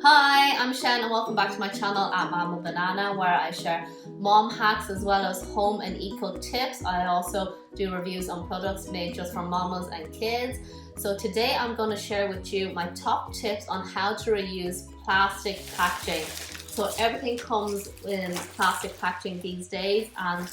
Hi, I'm Shen and welcome back to my channel at Mama Banana, where I share mom hacks as well as home and eco tips. I also do reviews on products made just for mamas and kids. So today I'm going to share with you my top tips on how to reuse plastic packaging. So everything comes in plastic packaging these days, and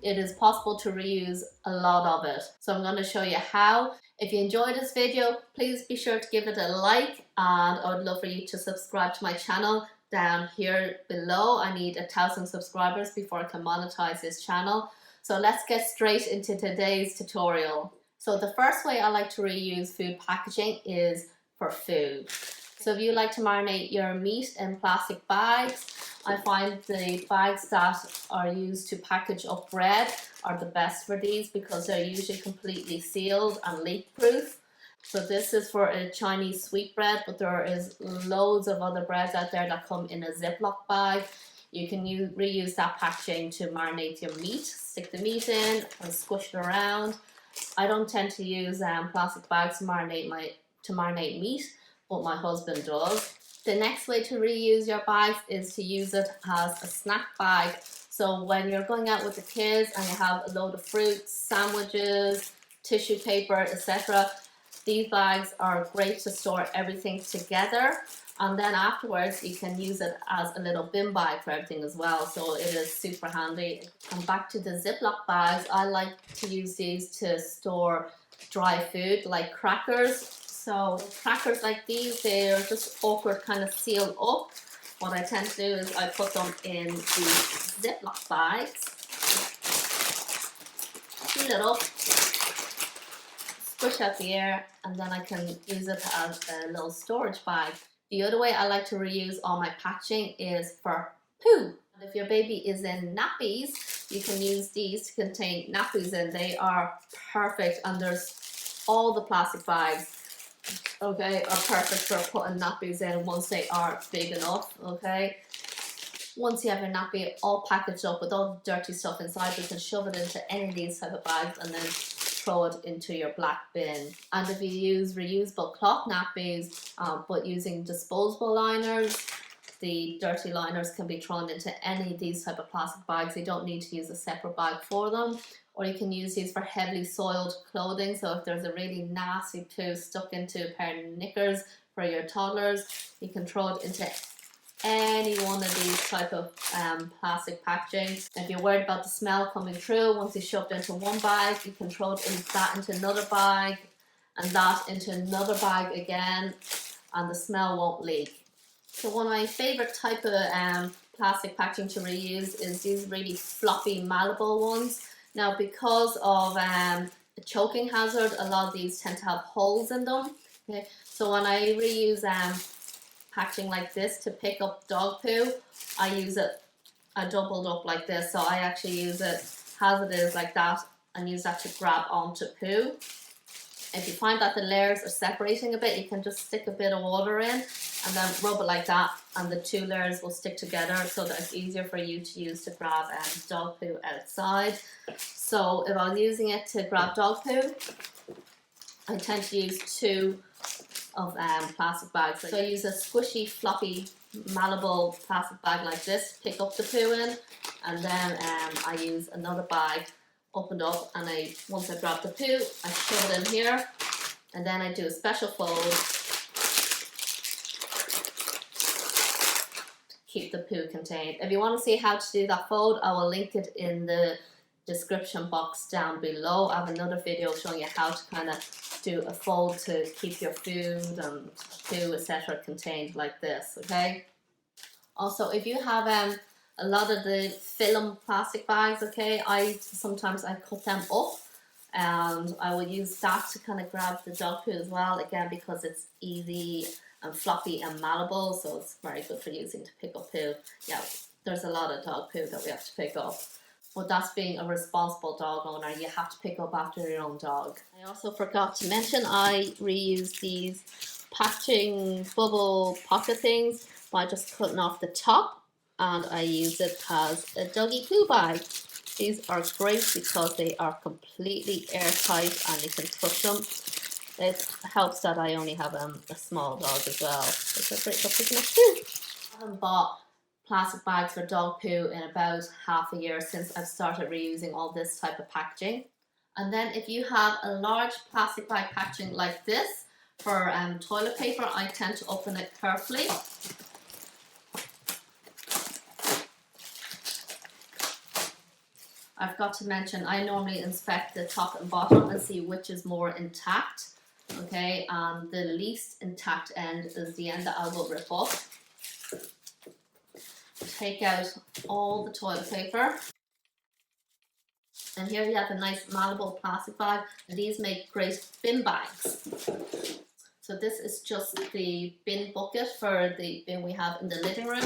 it is possible to reuse a lot of it. So I'm going to show you how. If you enjoyed this video, please be sure to give it a like, and I would love for you to subscribe to my channel down here below. I need 1,000 subscribers before I can monetize this channel. So let's get straight into today's tutorial. So the first way I like to reuse food packaging is for food. So if you like to marinate your meat in plastic bags, I find the bags that are used to package up bread are the best for these because they're usually completely sealed and leak proof. So this is for a Chinese sweetbread, but there is loads of other breads out there that come in a Ziploc bag. You can reuse that packaging to marinate your meat. Stick the meat in and squish it around. I don't tend to use plastic bags to marinate meat, but my husband does. The next way to reuse your bags is to use it as a snack bag. So when you're going out with the kids and you have a load of fruits, sandwiches, tissue paper, etc., these bags are great to store everything together. And then afterwards you can use it as a little bin bag for everything as well. So it is super handy. And back to the Ziploc bags, I like to use these to store dry food like crackers. So crackers like these, they're just awkward kind of sealed up. What I tend to do is I put them in the Ziploc bags, seal it up, squish out the air, and then I can use it as a little storage bag. The other way I like to reuse all my packaging is for poo. If your baby is in nappies, you can use these to contain nappies, and they are perfect. And there's all the plastic bags, okay, are perfect for putting nappies in once they are big enough, okay. Once you have your nappy all packaged up with all the dirty stuff inside, you can shove it into any of these type of bags and then throw it into your black bin. And if you use reusable cloth nappies, but using disposable liners, the dirty liners can be thrown into any of these type of plastic bags. You don't need to use a separate bag for them. Or you can use these for heavily soiled clothing. So if there's a really nasty poo stuck into a pair of knickers for your toddlers, you can throw it into any one of these type of plastic packaging. If you're worried about the smell coming through, once you shoved it into one bag, you can throw that into another bag and that into another bag again, and the smell won't leak. So one of my favorite type of plastic packaging to reuse is these really floppy malleable ones. Now, because of a choking hazard, a lot of these tend to have holes in them. Okay, so when I reuse packaging like this to pick up dog poo, I use it doubled up like this. So I actually use it as it is like that and use that to grab onto poo. If you find that the layers are separating a bit, you can just stick a bit of water in and then rub it like that, and the two layers will stick together so that it's easier for you to use to grab dog poo outside. So if I was using it to grab dog poo, I tend to use two of plastic bags. So I use a squishy, floppy, malleable plastic bag like this to pick up the poo in, and then I use another bag opened up, and once I grab the poo, I shove it in here, and then I do a special fold to keep the poo contained. If you want to see how to do that fold, I will link it in the description box down below. I have another video showing you how to kind of do a fold to keep your food and poo, etc. contained like this, okay? Also, if you have a lot of the film plastic bags, okay, sometimes I cut them up, and I will use that to kind of grab the dog poo as well, again because it's easy and floppy and malleable, so it's very good for using to pick up poo. Yeah, there's a lot of dog poo that we have to pick up. But that's being a responsible dog owner. You have to pick up after your own dog. I also forgot to mention I reuse these packaging bubble pocket things by just cutting off the top, and I use it as a doggy poo bag. These are great because they are completely airtight and you can touch them. It helps that I only have a small dog as well. It's a great for picking up too. I haven't bought plastic bags for dog poo in about half a year since I've started reusing all this type of packaging. And then if you have a large plastic bag packaging like this for toilet paper, I tend to open it carefully. I've got to mention, I normally inspect the top and bottom and see which is more intact. Okay, and the least intact end is the end that I will rip off. Take out all the toilet paper. And here you have a nice malleable plastic bag. And these make great bin bags. So this is just the bin bucket for the bin we have in the living room.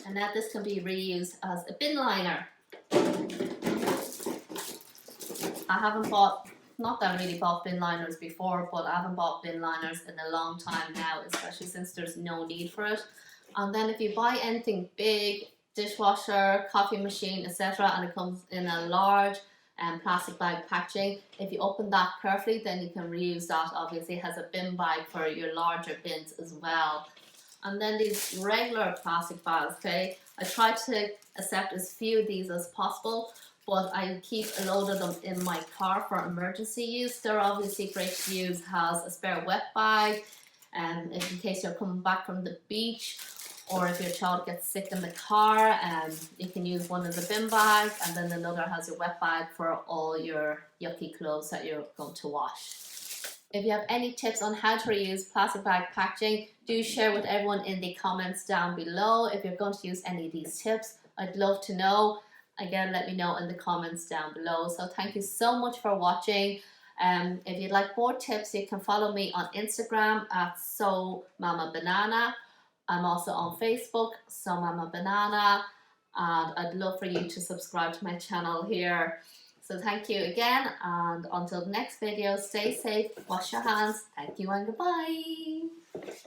And now this can be reused as a bin liner. I haven't bought, not that I really bought bin liners before, but I haven't bought bin liners in a long time now, especially since there's no need for it. And then if you buy anything big, dishwasher, coffee machine, etc., and it comes in a large plastic bag packaging, if you open that carefully, then you can reuse that. Obviously it has a bin bag for your larger bins as well. And then these regular plastic bags, okay, I try to accept as few of these as possible, but I keep a load of them in my car for emergency use. They're obviously great to use as a spare wet bag, in case you're coming back from the beach, or if your child gets sick in the car, you can use one of the bin bags, and then another has your wet bag for all your yucky clothes that you're going to wash. If you have any tips on how to reuse plastic bag packaging, do share with everyone in the comments down below. If you're going to use any of these tips, I'd love to know. Again, let me know in the comments down below. So thank you so much for watching. If you'd like more tips, you can follow me on Instagram at SoMamaBanana. I'm also on Facebook, SoMamaBanana, and I'd love for you to subscribe to my channel here. So thank you again, and until the next video, stay safe, wash your hands, thank you and goodbye.